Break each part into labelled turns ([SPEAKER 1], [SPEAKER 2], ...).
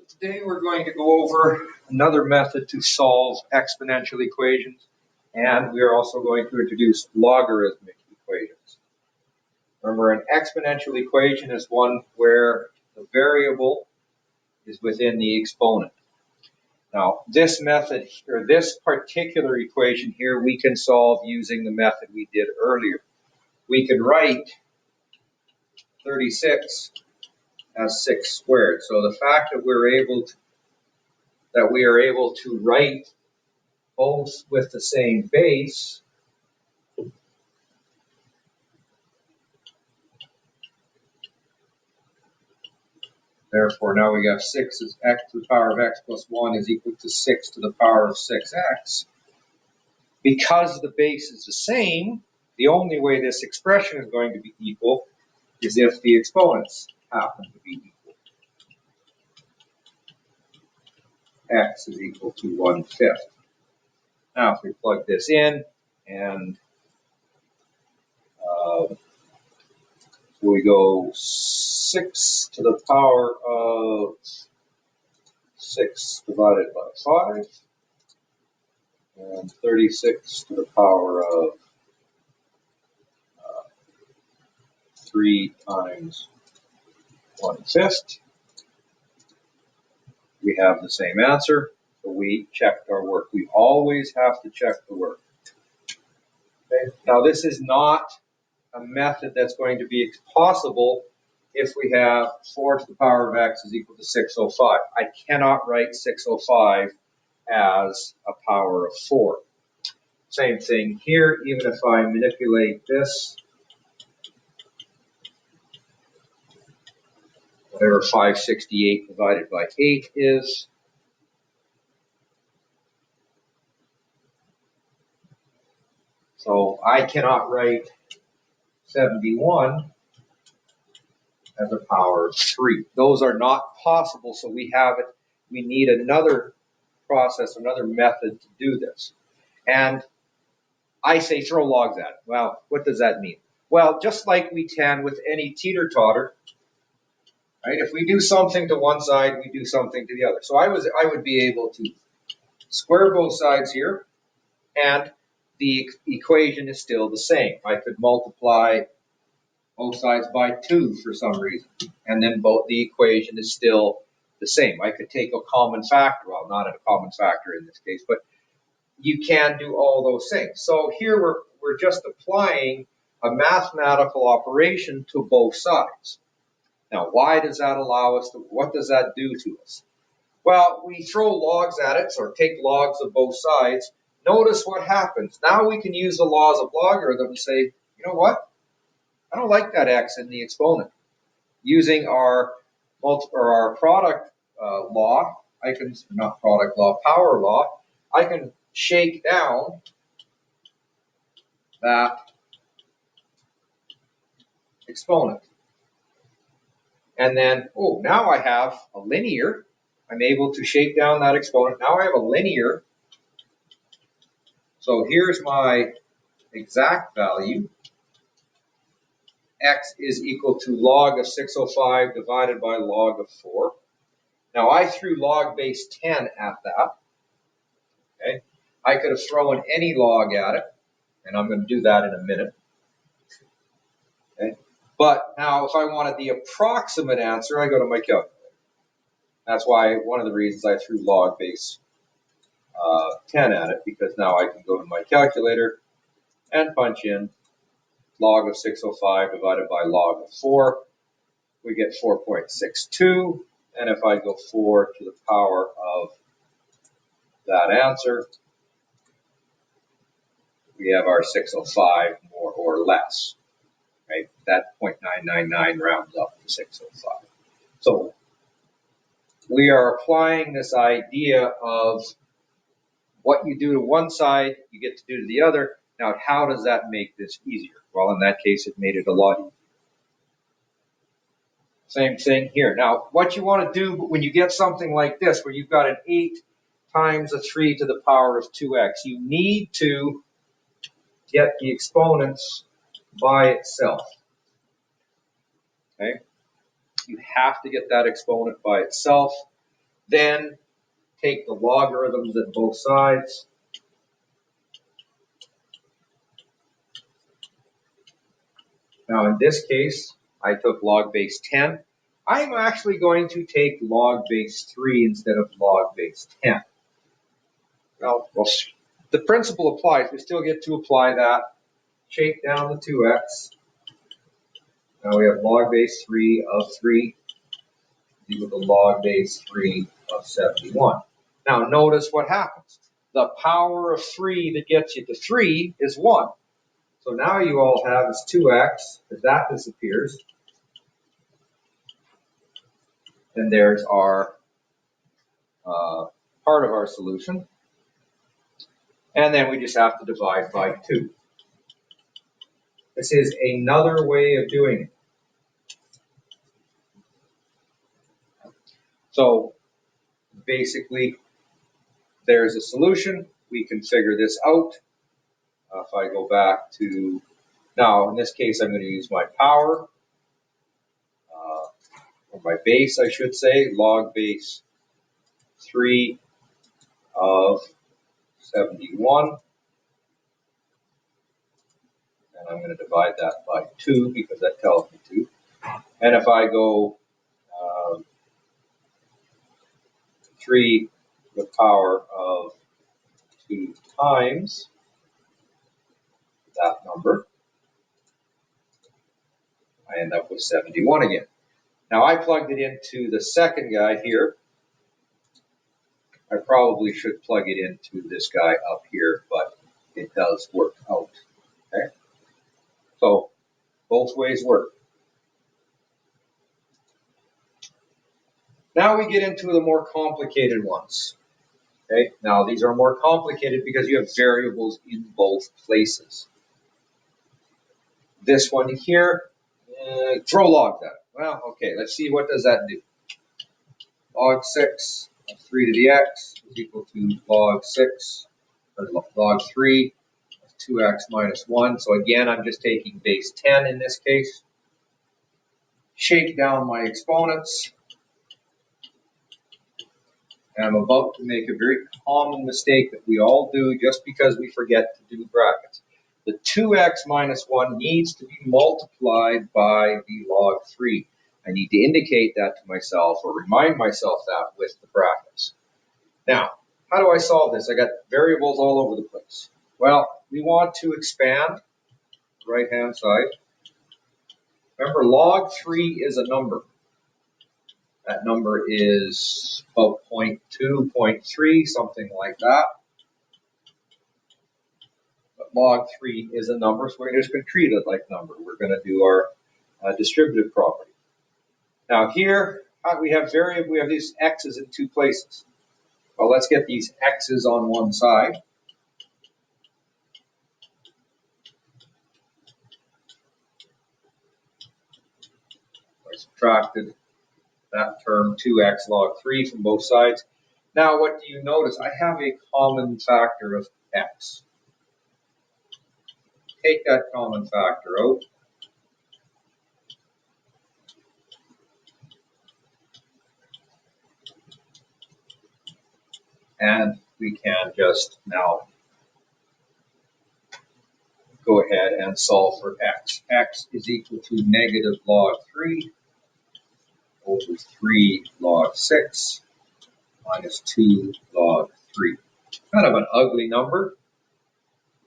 [SPEAKER 1] Today we're going to go over another method to solve exponential equations, and we are also going to introduce logarithmic equations. Remember, an exponential equation is one where the variable is within the exponent. Now, this method, or this particular equation here, we can solve using the method we did earlier. We could write 36 as 6 squared. So the fact that we are able to write both with the same base, therefore now we got 6 is x to the power of x plus 1 is equal to 6 to the power of 6x. Because the base is the same, the only way this expression is going to be equal is if the exponents happen to be equal. X is equal to 1/5. Now if we plug this in and we go 6 to the power of 6 divided by 5, and 36 to the power of 3 times 1/5. We have the same answer, so we checked our work. We always have to check the work. Okay. Now this is not a method that's going to be possible if we have 4 to the power of x is equal to 605. I cannot write 605 as a power of 4. Same thing here, even if I manipulate this, whatever 568 divided by 8 is, so I cannot write 71 as a power of 3. Those are not possible, so we need another process, another method to do this. And I say throw logs at it. Well, what does that mean? Well, just like we can with any teeter-totter, right? If we do something to one side, we do something to the other. So I would be able to square both sides here, and the equation is still the same. I could multiply both sides by 2 for some reason, and then the equation is still the same. I could take a common factor, well, not a common factor in this case, but you can do all those things. So here we're just applying a mathematical operation to both sides. Now, why does that allow us to, what does that do to us? Well, we throw logs at it, or take logs of both sides. Notice what happens. Now we can use the laws of logarithm and say, you know what? I don't like that x in the exponent. Using our product law, power law, I can shake down that exponent. And then, now I have a linear. I'm able to shake down that exponent. Now I have a linear. So here's my exact value. X is equal to log of 605 divided by log of 4. Now I threw log base 10 at that. Okay. I could have thrown any log at it, and I'm going to do that in a minute. Okay. But now if I wanted the approximate answer, I go to my calculator. That's why one of the reasons I threw log base 10 at it, because now I can go to my calculator and punch in log of 605 divided by log of 4. We get 4.62. And if I go 4 to the power of that answer, we have our 605 more or less. Right? That 0.999 rounds up to 605. So we are applying this idea of what you do to one side, you get to do to the other. Now, how does that make this easier? Well, in that case, it made it a lot easier. Same thing here. Now, what you want to do when you get something like this, where you've got an 8 times a 3 to the power of 2x, you need to get the exponents by itself. Okay? You have to get that exponent by itself. Then take the logarithms at both sides. Now in this case, I took log base 10. I'm actually going to take log base 3 instead of log base 10. Well, the principle applies. We still get to apply that. Shake down the 2x. Now we have log base 3 of 3 equal to log base 3 of 71. Now notice what happens. The power of 3 that gets you to 3 is 1. So now you all have is 2x. If that disappears, then there's our part of our solution. And then we just have to divide by 2. This is another way of doing it. So basically, there's a solution. We can figure this out. If I go back to, now in this case, I'm going to use my power, or my base, I should say, log base 3 of 71. And I'm going to divide that by 2 because that tells me to. And if I go 3 to the power of 2 times that number, I end up with 71 again. Now I plugged it into the second guy here. I probably should plug it into this guy up here, but it does work out. Okay? So both ways work. Now we get into the more complicated ones. Okay? Now these are more complicated because you have variables in both places. This one here, throw logs at it. Well, okay, let's see what does that do. Log 6 of 3 to the x is equal to log 6, or log 3 of 2x minus 1. So again, I'm just taking base 10 in this case. Shake down my exponents. And I'm about to make a very common mistake that we all do just because we forget to do brackets. The 2x minus 1 needs to be multiplied by the log 3. I need to indicate that to myself or remind myself that with the brackets. Now, how do I solve this? I got variables all over the place. Well, we want to expand the right-hand side. Remember, log 3 is a number. That number is about 0.2, 0.3, something like that. But log 3 is a number, so we're just going to treat it like a number. We're going to do our distributive property. Now here, we have these x's in two places. Well, let's get these x's on one side. I subtracted that term 2x log 3 from both sides. Now what do you notice? I have a common factor of x. Take that common factor out. And we can just now go ahead and solve for x. X is equal to negative log 3 over 3 log 6 minus 2 log 3. Kind of an ugly number.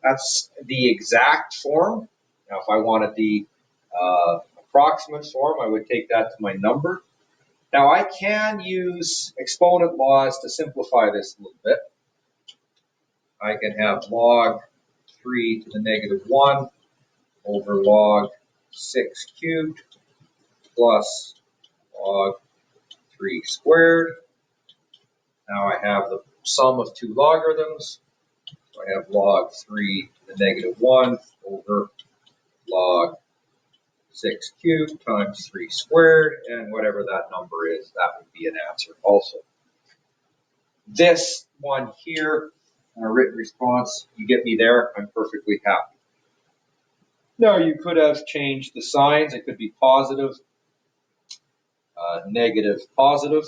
[SPEAKER 1] That's the exact form. Now, if I wanted the approximate form, I would take that to my number. Now, I can use exponent laws to simplify this a little bit. I can have log 3 to the negative 1 over log 6 cubed plus log 3 squared. Now I have the sum of two logarithms. So I have log 3 to the negative 1 over log 6 cubed times 3 squared, and whatever that number is, that would be an answer also. This one here, written response, you get me there, I'm perfectly happy. Now you could have changed the signs. It could be positive, negative, positive,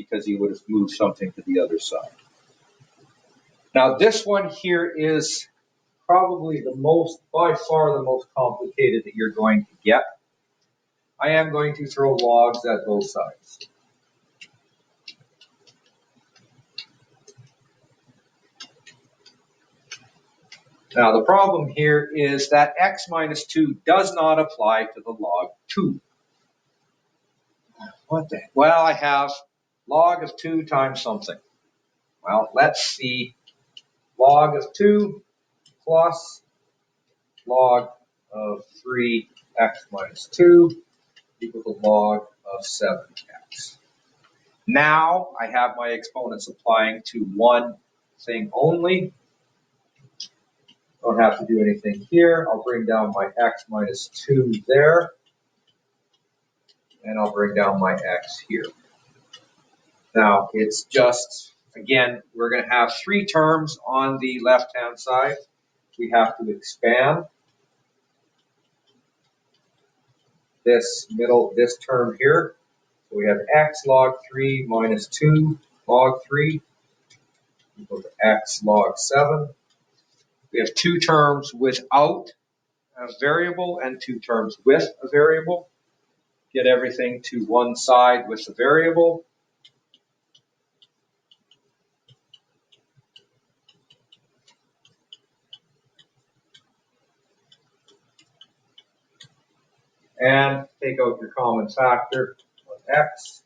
[SPEAKER 1] because you would have moved something to the other side. Now this one here is probably by far the most complicated that you're going to get. I am going to throw logs at both sides. Now the problem here is that x minus 2 does not apply to the log 2. What the heck? Well, I have log of 2 times something. Well, let's see. Log of 2 plus log of 3x minus 2 equal to log of 7x. Now I have my exponents applying to one thing only. Don't have to do anything here. I'll bring down my x minus 2 there. And I'll bring down my x here. Now it's just, again, we're going to have 3 terms on the left-hand side. We have to expand this term here. So we have x log 3 minus 2 log 3 equal to x log 7. We have 2 terms without a variable and 2 terms with a variable. Get everything to one side with the variable. And take out your common factor of x.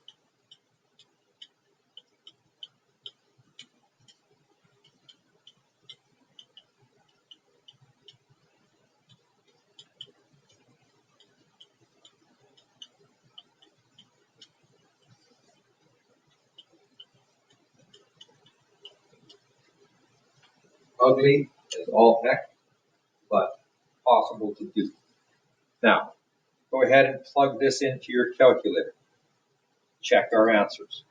[SPEAKER 1] Ugly as all heck, but possible to do. Now, go ahead and plug this into your calculator. Check our answers.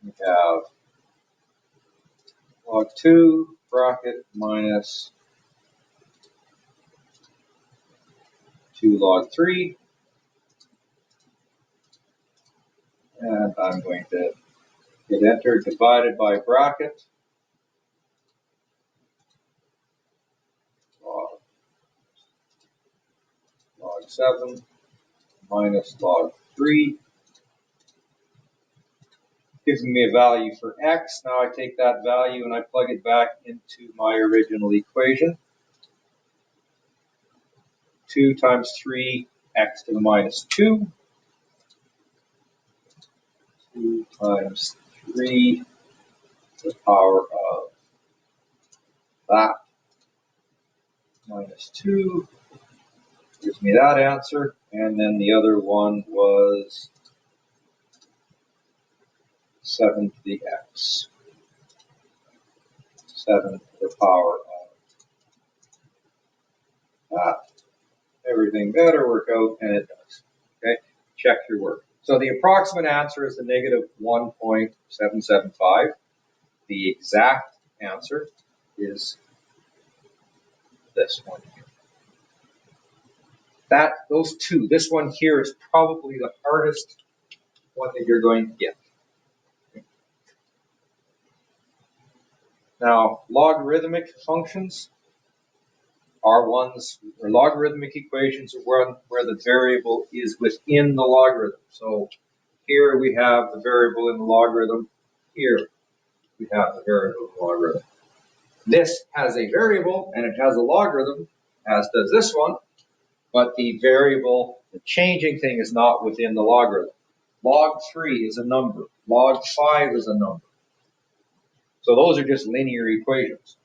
[SPEAKER 1] We have log 2 bracket minus 2 log 3. And I'm going to hit enter, divided by bracket. Log 7 minus log 3. Gives me a value for x. Now I take that value and I plug it back into my original equation. 2 times 3, x to the minus 2. 2 times 3 to the power of that minus 2 gives me that answer. And then the other one was 7 to the x. 7 to the power of that. Everything better work out, and it does. Okay, check your work. So the approximate answer is the negative 1.775. The exact answer is this one here. Those two, this one here is probably the hardest one that you're going to get. Now, logarithmic functions are ones, or logarithmic equations are where the variable is within the logarithm. So here we have the variable in the logarithm. Here we have the variable in the logarithm. This has a variable and it has a logarithm, as does this one, but the variable, the changing thing, is not within the logarithm. Log 3 is a number. Log 5 is a number. So those are just linear equations.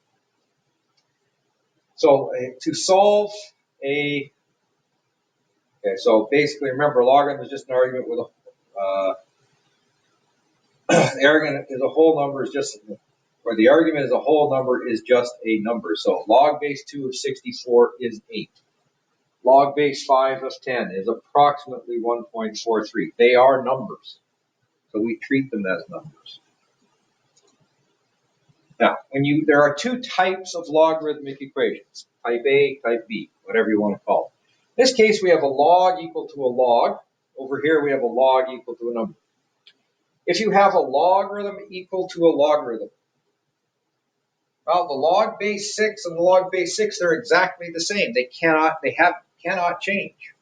[SPEAKER 1] So to solve okay, so basically remember, logarithm is just an argument with the argument is a whole number is just, or the argument is a whole number is just a number. So log base 2 of 64 is 8. Log base 5 of 10 is approximately 1.43. They are numbers, so we treat them as numbers. Now, there are 2 types of logarithmic equations, type A, type B, whatever you want to call it. In this case, we have a log equal to a log. Over here, we have a log equal to a number. if you have a logarithm equal to a logarithm, well, the log base 6 and the log base 6, they're exactly the same. They cannot change.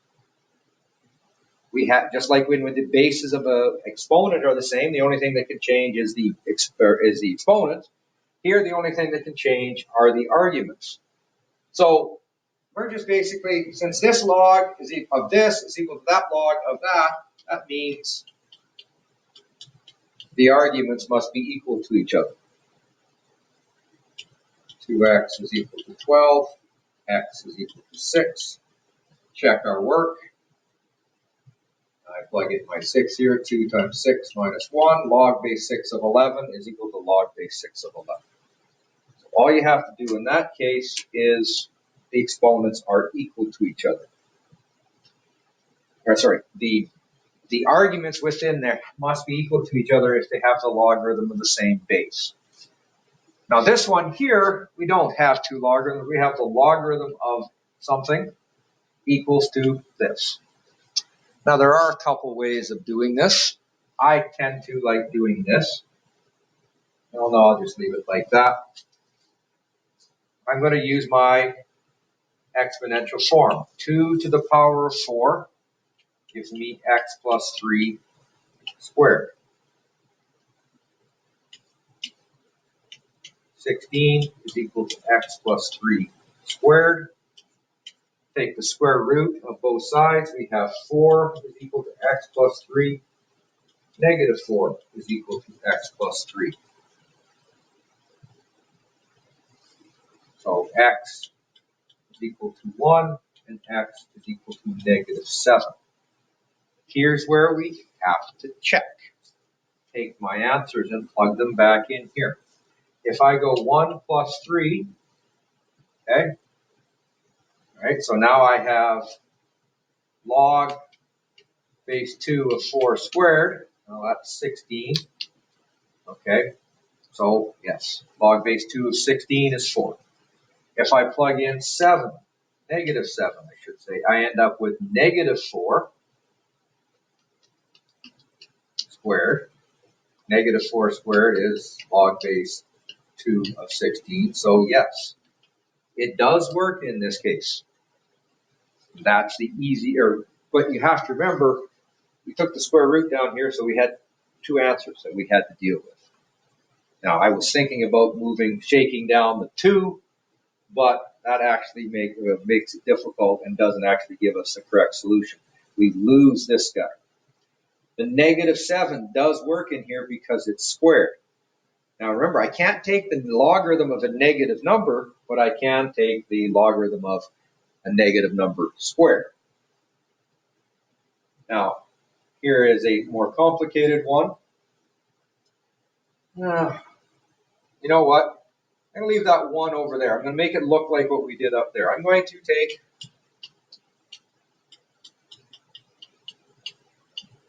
[SPEAKER 1] We have, just like when the bases of an exponent are the same, the only thing that can change is the exponent. Here, the only thing that can change are the arguments. So we're just basically, since this log of this is equal to that log of that, that means the arguments must be equal to each other. 2x is equal to 12, x is equal to 6. Check our work. I plug in my 6 here, 2 times 6 minus 1. Log base 6 of 11 is equal to log base 6 of 11. So all you have to do in that case is the exponents are equal to each other. Or sorry, the arguments within there must be equal to each other if they have the logarithm of the same base. Now this one here, we don't have two logarithms. We have the logarithm of something equals to this. Now there are a couple ways of doing this. I tend to like doing this. No, I'll just leave it like that. I'm going to use my exponential form. 2 to the power of 4 gives me x plus 3 squared. 16 is equal to x plus 3 squared. Take the square root of both sides. We have 4 is equal to x plus 3. Negative 4 is equal to x plus 3. So x is equal to 1 and x is equal to negative 7. Here's where we have to check. Take my answers and plug them back in here. If I go 1 plus 3, okay, all right, so now I have log base 2 of 4 squared. Well, that's 16. Okay, so yes, log base 2 of 16 is 4. If I plug in 7, negative 7, I should say, I end up with negative 4 squared. Negative 4 squared is log base 2 of 16. So yes, it does work in this case. That's the easier, but you have to remember, we took the square root down here, so we had two answers that we had to deal with. Now, I was thinking about shaking down the 2, but that actually makes it difficult and doesn't actually give us the correct solution. We lose this guy. The negative 7 does work in here because it's squared. Now remember, I can't take the logarithm of a negative number, but I can take the logarithm of a negative number squared. Now, here is a more complicated one. You know what? I'm going to leave that 1 over there. I'm going to make it look like what we did up there. I'm going to take,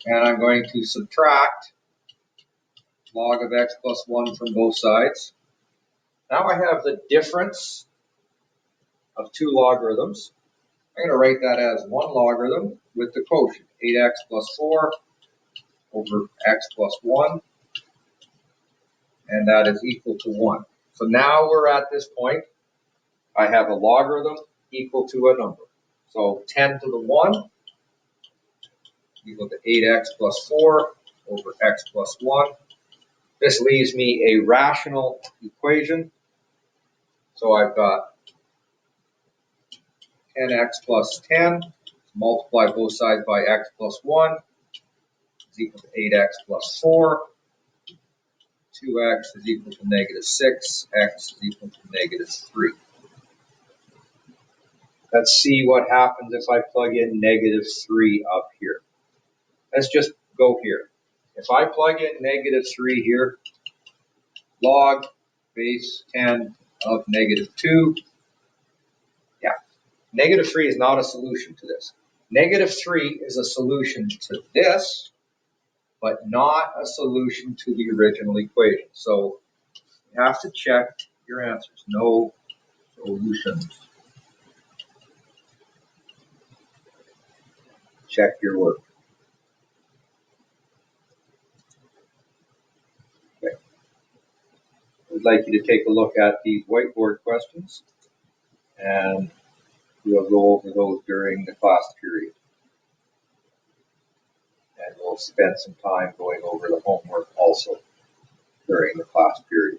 [SPEAKER 1] and I'm going to subtract log of x plus 1 from both sides. Now I have the difference of two logarithms. I'm going to write that as one logarithm with the quotient, 8x plus 4 over x plus 1, and that is equal to 1. So now we're at this point. I have a logarithm equal to a number. So 10 to the 1 equal to 8x plus 4 over x plus 1. This leaves me a rational equation. So I've got 10x plus 10, multiply both sides by x plus 1, is equal to 8x plus 4. 2x is equal to negative 6, x is equal to negative 3. Let's see what happens if I plug in negative 3 up here. Let's just go here. If I plug in negative 3 here, log base 10 of negative 2, yeah, negative 3 is not a solution to this. Negative 3 is a solution to this, but not a solution to the original equation. So you have to check your answers. No solutions. Check your work. would like you to take a look at these whiteboard questions, and we'll go over those during the class period. And we'll spend some time going over the homework also during the class period.